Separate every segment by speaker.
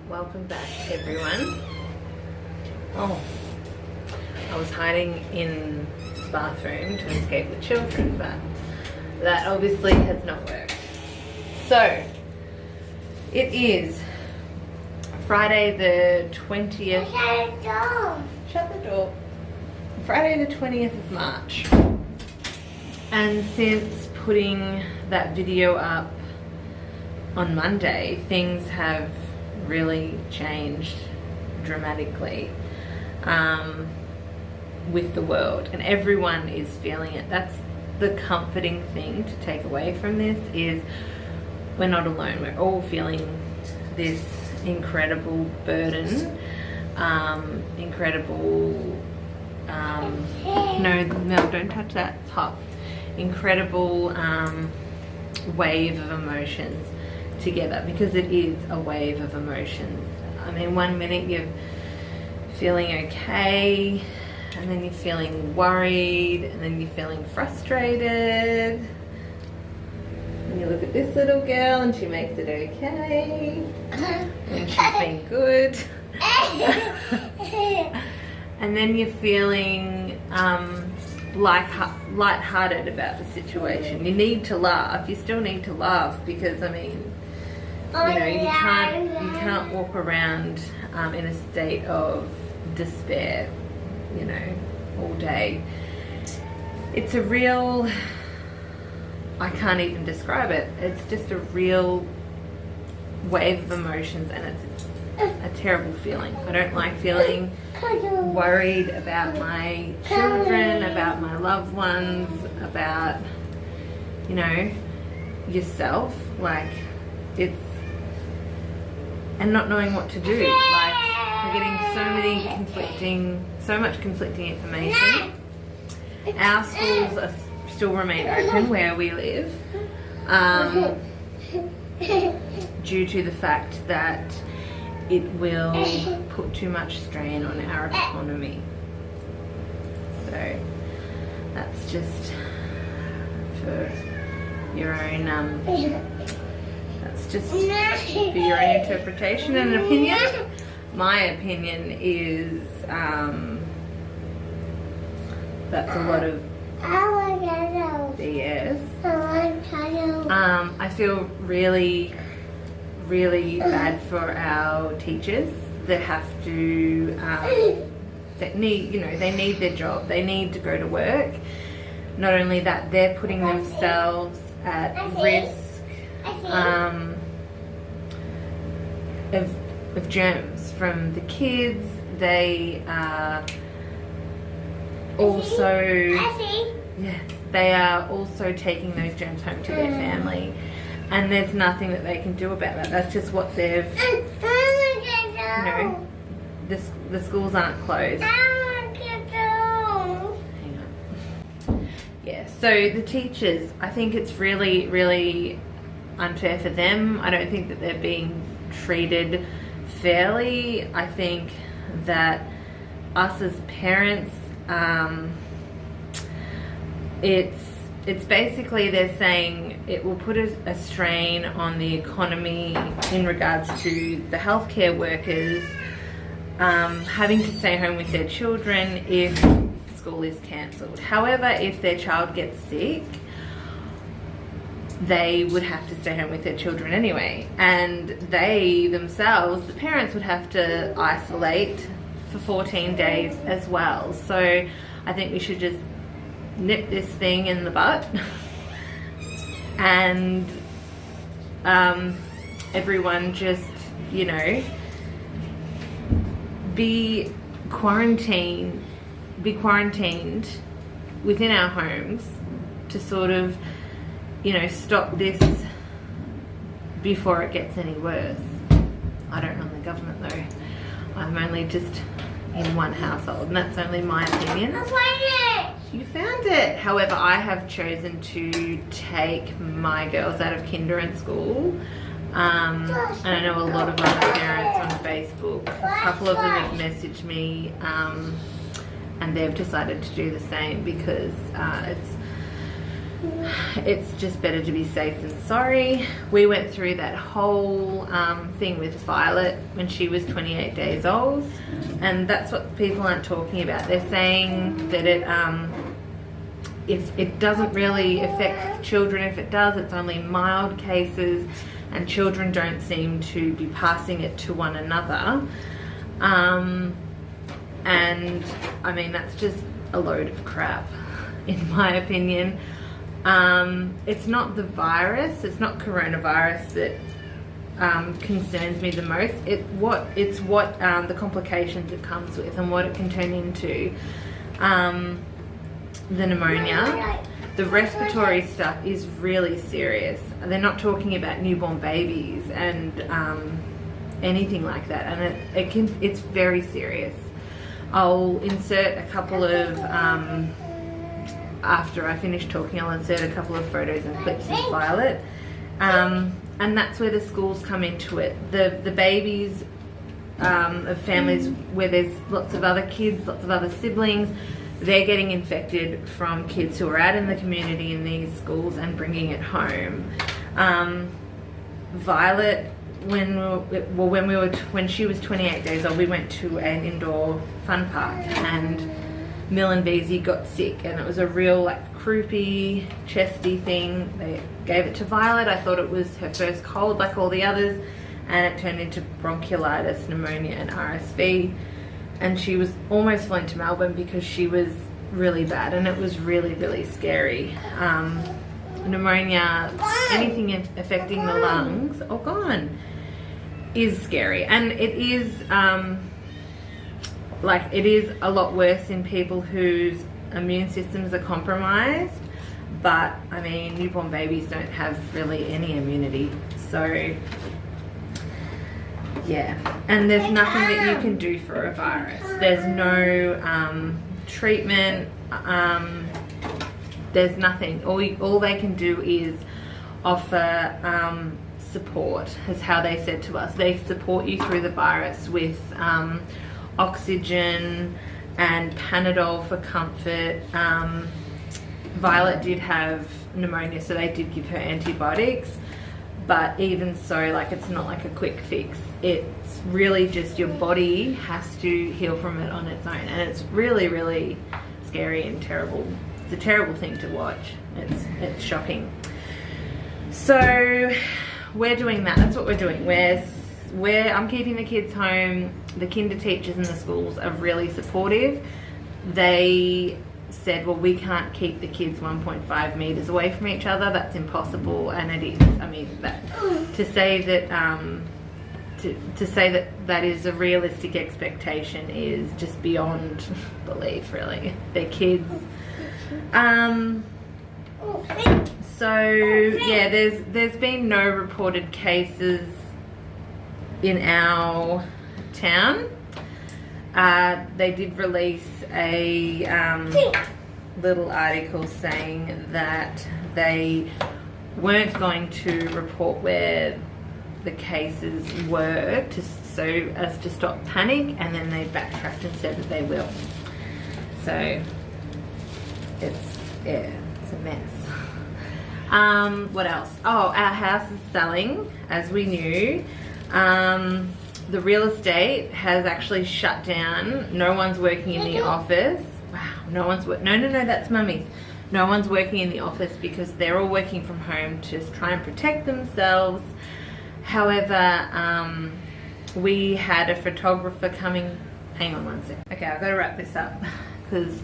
Speaker 1: Welcome back, everyone. Oh, I was hiding in the bathroom to escape the children, but that obviously has not worked. So, it is Friday the 20th. Shut the door. Friday the 20th of March. And since putting that video up on Monday, things have really changed dramatically with the world, and everyone is feeling it. That's the comforting thing to take away from this, is we're not alone. We're all feeling this incredible burden, no, don't touch that, it's hot. Incredible wave of emotions together, because it is a wave of emotions. I mean, one minute you're feeling okay, and then you're feeling worried, and then you're feeling frustrated. And you look at this little girl and she makes it okay, and she's been good. And then you're feeling lighthearted about the situation. You need to laugh. You still need to laugh, because I mean, you know, you can't walk around in a state of despair, you know, all day. It's a real, I can't even describe it. It's just a real wave of emotions, and it's a terrible feeling. I don't like feeling worried about my children, about my loved ones, about, you know, yourself. Like, it's, and not knowing what to do. Like, we're getting so much conflicting information. Our schools still remain open where we live, due to the fact that it will put too much strain on our economy. So that's just for your own that's just for your own interpretation and opinion. My opinion is that's a lot of BS. I feel really bad for our teachers that have to that need, you know, they need their job, they need to go to work. Not only that, they're putting themselves at risk of germs from the kids. They are also, yes, they are also taking those germs home to their family, and there's nothing that they can do about that. That's just what they've, you know, the schools aren't closed. Hang on. Yeah, so the teachers, I think it's really unfair for them. I don't think that they're being treated fairly. I think that us as parents, it's basically, they're saying it will put a strain on the economy in regards to the healthcare workers having to stay home with their children if school is cancelled. However, if their child gets sick, they would have to stay home with their children anyway, and they themselves, the parents, would have to isolate for 14 days as well. So I think we should just nip this thing in the butt and everyone just, you know, be quarantined within our homes to sort of, you know, stop this before it gets any worse. I don't run the government though. I'm only just in one household, and that's only my opinion.
Speaker 2: I found it!
Speaker 1: You found it! However, I have chosen to take my girls out of kinder and school. And I know a lot of other parents on Facebook. A couple of them have messaged me, and they've decided to do the same because it's just better to be safe than sorry. We went through that whole thing with Violet when she was 28 days old, and that's what people aren't talking about. They're saying that it doesn't really affect children. If it does, it's only mild cases, and children don't seem to be passing it to one another. And I mean, that's just a load of crap, in my opinion. It's not the virus, it's not coronavirus that concerns me the most. It's what the complications it comes with and what it can turn into. The pneumonia, the respiratory stuff is really serious. They're not talking about newborn babies and anything like that, and it's very serious. I'll insert a couple of after I finish talking, I'll insert a couple of photos and clips of Violet, and that's where the schools come into it. The babies of families where there's lots of other kids, lots of other siblings, they're getting infected from kids who are out in the community in these schools and bringing it home. Violet, when she was 28 days old, we went to an indoor fun park, and Mill and Beezy got sick, and it was a real like croupy, chesty thing. They gave it to Violet. I thought it was her first cold like all the others, and it turned into bronchiolitis, pneumonia and RSV, and she was almost flown to Melbourne because she was really bad, and it was really, really scary. Pneumonia, anything affecting the lungs, is scary, and it is it is a lot worse in people whose immune systems are compromised. But I mean, newborn babies don't have really any immunity, so yeah. And there's nothing that you can do for a virus. There's no treatment. There's nothing. All they can do is offer support, is how they said to us. They support you through the virus with oxygen and Panadol for comfort. Violet did have pneumonia, so they did give her antibiotics, but even so, like, it's not like a quick fix. It's really just your body has to heal from it on its own, and it's really, really scary and terrible. It's a terrible thing to watch. It's shocking. So we're doing that. That's what we're doing. I'm keeping the kids home. The kinder teachers in the schools are really supportive. They said, well, we can't keep the kids 1.5 meters away from each other. That's impossible, and it is. I mean, to say that is a realistic expectation is just beyond belief, really. They're kids. So yeah, there's been no reported cases in our town. They did release a little article saying that they weren't going to report where the cases were, so as to stop panic, and then they backtracked and said that they will. So it's a mess. What else? Oh, our house is selling, as we knew. The real estate has actually shut down. No one's working in the office. Wow, no one's no, that's Mummy's. No one's working in the office because they're all working from home to try and protect themselves. However, we had a photographer coming. Hang on one sec. Okay, I've got to wrap this up because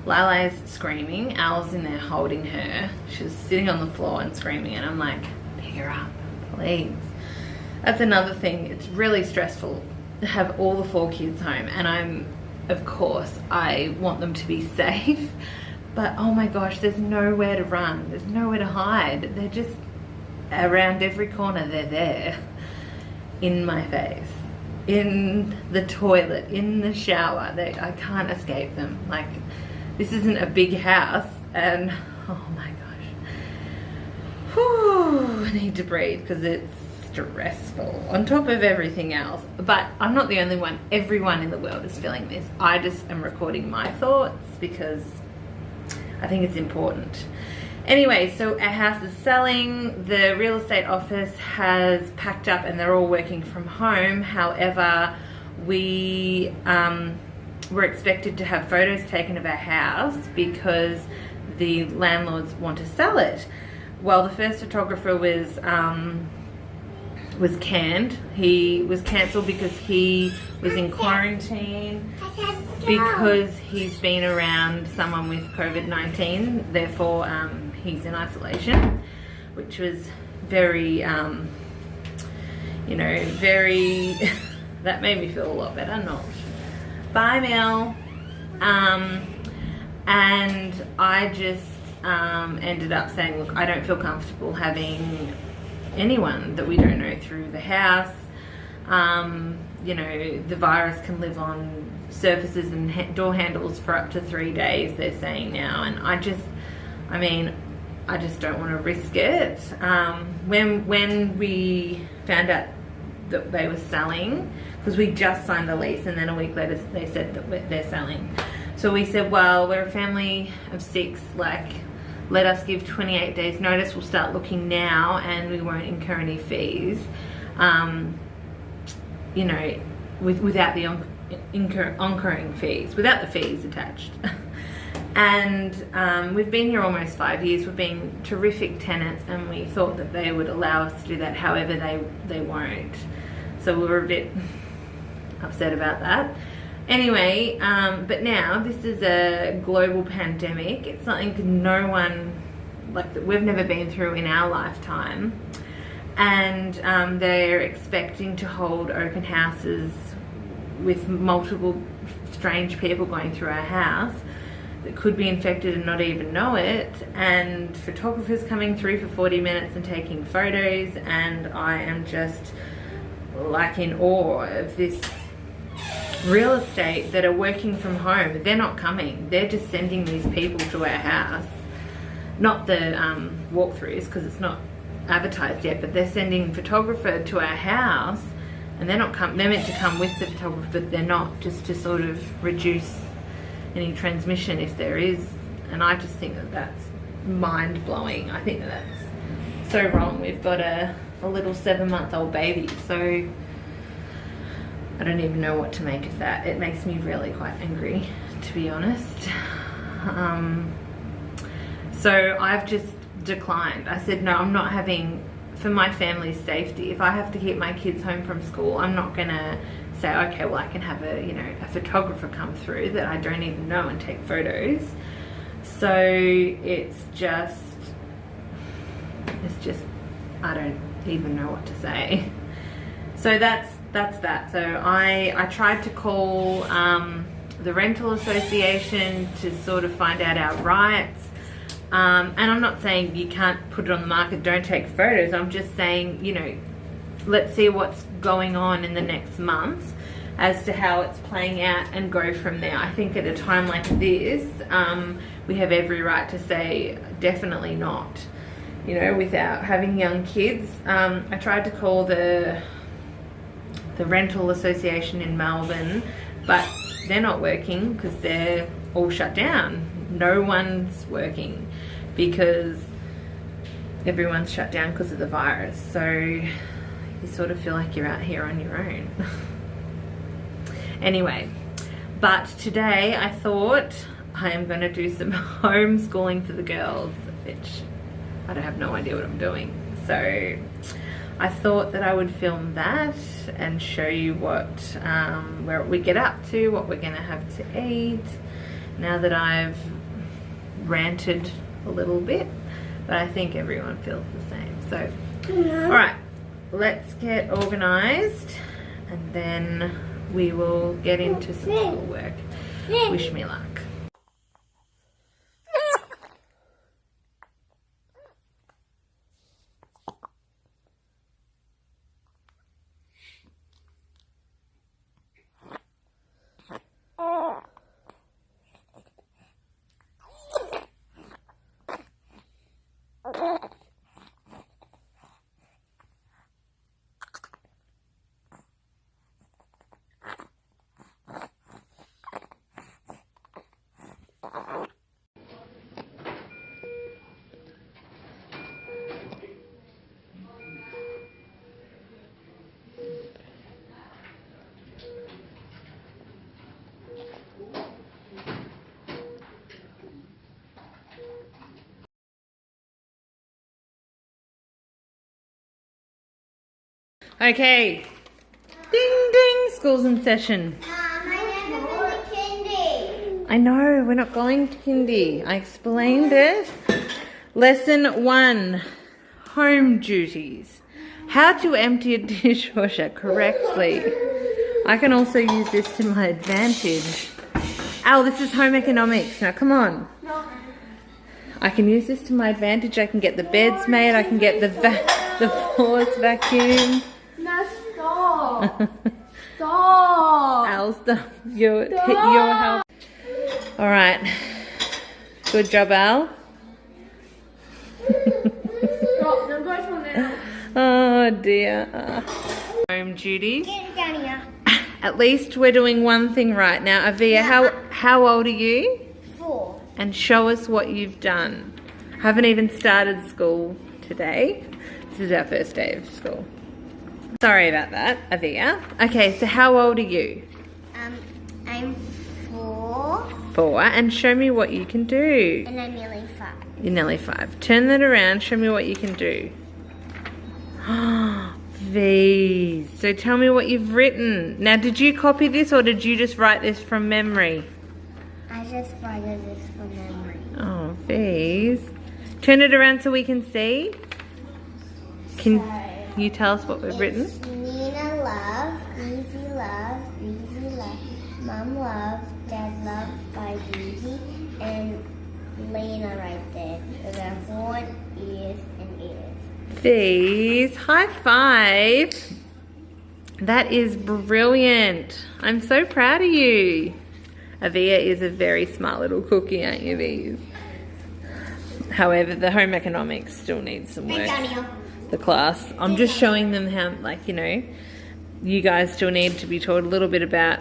Speaker 1: Lila is screaming. Al's in there holding her. She's sitting on the floor and screaming, and I'm like, pick her up, please. That's another thing. It's really stressful to have all the 4 kids home, and of course, I want them to be safe, but oh my gosh, there's nowhere to run. There's nowhere to hide. around every corner they're there, in my face, in the toilet, in the shower. I can't escape them. Like, this isn't a big house, and oh my gosh, whew, I need to breathe because it's stressful on top of everything else. But I'm not the only one. Everyone in the world is feeling this. I just am recording my thoughts because I think it's important. Anyway, so our house is selling. The real estate office has packed up and they're all working from home. However, we were expected to have photos taken of our house because the landlords want to sell it. Well, the first photographer was canned. He was cancelled because he was in quarantine because he's been around someone with COVID-19. Therefore, he's in isolation, which was very, you know, very, that made me feel a lot better. Not. Bye, Mel. And I just ended up saying, look, I don't feel comfortable having anyone that we don't know through the house. You know, the virus can live on surfaces and door handles for up to 3 days, they're saying now, and I just don't want to risk it. When we found out that they were selling, because we just signed the lease and then a week later they said that they're selling, so we said, well, we're a family of 6, like, let us give 28 days notice. We'll start looking now and we won't incur any fees, you know, without the incurring fees, without the fees attached. And we've been here almost 5 years. We've been terrific tenants and we thought that they would allow us to do that. However, they won't. So we were a bit upset about that. Anyway, but now this is a global pandemic. It's something no one, like, that we've never been through in our lifetime. And they're expecting to hold open houses with multiple strange people going through our house that could be infected and not even know it, and photographers coming through for 40 minutes and taking photos, and I am just like in awe of this real estate that are working from home. They're not coming, they're just sending these people to our house, not the walkthroughs because it's not advertised yet, but they're sending a photographer to our house, and they're meant to come with the photographer, but they're not, just to sort of reduce any transmission if there is. And I just think that that's mind-blowing. I think that that's so wrong. We've got a little 7-month-old baby, so I don't even know what to make of that. It makes me really quite angry, to be honest. So I've just declined. I said, no, I'm not having, for my family's safety, if I have to keep my kids home from school, I'm not gonna say, okay, well, I can have a photographer come through that I don't even know and take photos. So it's just I don't even know what to say. So that's that. So I tried to call the rental association to sort of find out our rights. And I'm not saying you can't put it on the market, don't take photos. I'm just saying, you know, let's see what's going on in the next month as to how it's playing out and go from there. I think at a time like this, we have every right to say definitely not, you know, without having young kids. I tried to call the rental association in Melbourne, but they're not working because they're all shut down. No one's working because everyone's shut down because of the virus. So you sort of feel like you're out here on your own. Anyway, but today I thought I am going to do some homeschooling for the girls, which I don't have no idea what I'm doing. So I thought that I would film that and show you what where we get up to, what we're going to have to eat, now that I've ranted a little bit, but I think everyone feels the same. So, all right, let's get organized and then we will get into some schoolwork. Wish me luck. Okay. Ding ding, school's in session. I know, we're not going to kindy. I explained it. Lesson 1, home duties. How to empty a dishwasher correctly. I can also use this to my advantage. Al, this is home economics. Now come on. I can use this to my advantage. I can get the beds made. I can get the floors vacuumed.
Speaker 2: No, stop. Stop.
Speaker 1: Al, stop. Your help. All right. Good job, Al.
Speaker 2: Stop. Don't go to now.
Speaker 1: Oh dear. Home duties. At least we're doing one thing right now. Avia, how old are you?
Speaker 2: 4.
Speaker 1: And show us what you've done. Haven't even started school today. This is our first day of school. Sorry about that, Avia. Okay, so how old are you?
Speaker 2: I'm 4.
Speaker 1: 4. And show me what you can do.
Speaker 2: And I'm nearly 5.
Speaker 1: You're nearly 5. Turn that around. Show me what you can do. V's. So tell me what you've written. Now, did you copy this or did you just write this from memory?
Speaker 2: I just wrote this from memory.
Speaker 1: Oh, V's. Turn it around so we can see. Can you tell us what we've written?
Speaker 2: Nina love, Mom love, Dad love by Easy, and Lena right there. With a horn, ears, and ears.
Speaker 1: V's. High five. That is brilliant. I'm so proud of you. Avia is a very smart little cookie, aren't you, V's? However, the home economics still needs some work. The class. I'm just showing them how, like, you know, you guys still need to be taught a little bit about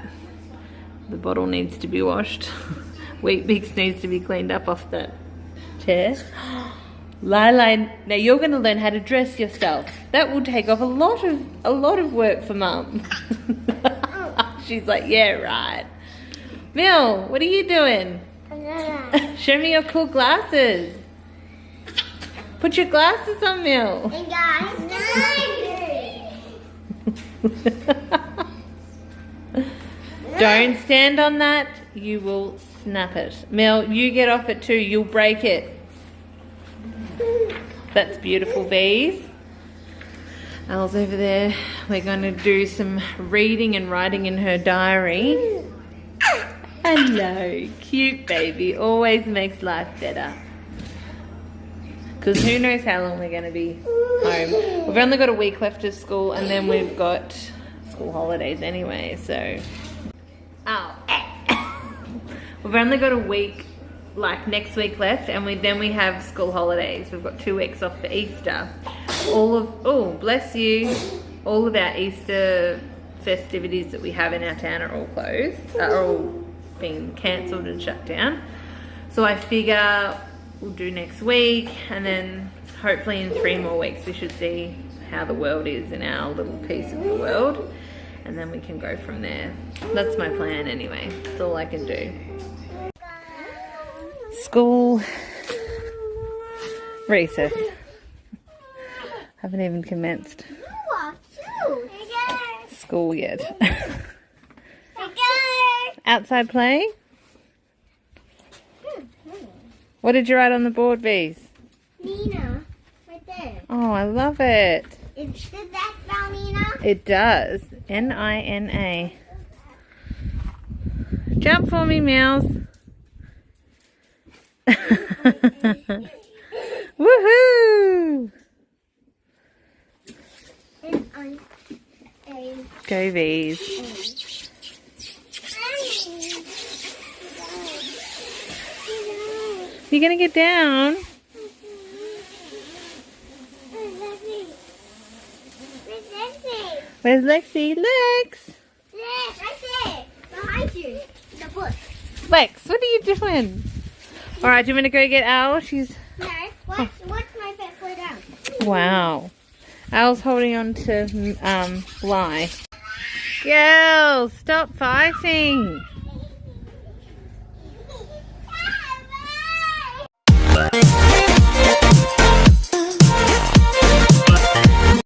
Speaker 1: the bottle needs to be washed. Wheat Bix needs to be cleaned up off that chair. Lila, now you're going to learn how to dress yourself. That will take off a lot of work for Mum. She's like, yeah, right. Mil, what are you doing? Show me your cool glasses. Put your glasses on, Mil.
Speaker 2: Hey guys,
Speaker 1: Don't stand on that. You will snap it. Mel, you get off it too. You'll break it. That's beautiful, V's. Al's over there. We're going to do some reading and writing in her diary. Hello, cute baby. Always makes life better. Because who knows how long we're going to be home. We've only got a week left of school and then we've got school holidays anyway, so... Oh. We've only got a week, like next week left, and then we have school holidays. We've got 2 weeks off for Easter. Oh, bless you. All of our Easter festivities that we have in our town are all closed, are all being cancelled and shut down. So I figure we'll do next week, and then hopefully in 3 more weeks we should see how the world is in our little piece of the world, and then we can go from there. That's my plan anyway. That's all I can do. School recess. Haven't even commenced school yet. Outside play? What did you write on the board, V's?
Speaker 2: Nina, right there.
Speaker 1: Oh, I love it.
Speaker 2: Does that spell Nina?
Speaker 1: It does. N-I-N-A. Jump for me, Meows. Woohoo! Go, V's. You're gonna get down. Where's Lexi? Lex!
Speaker 2: Lex, right there. Behind you. The bush.
Speaker 1: Lex, what are you doing? Alright, do you want to go get Al? She's...
Speaker 2: No, watch my pet slow down.
Speaker 1: Wow. Al's holding on to Lie. Girls, stop fighting.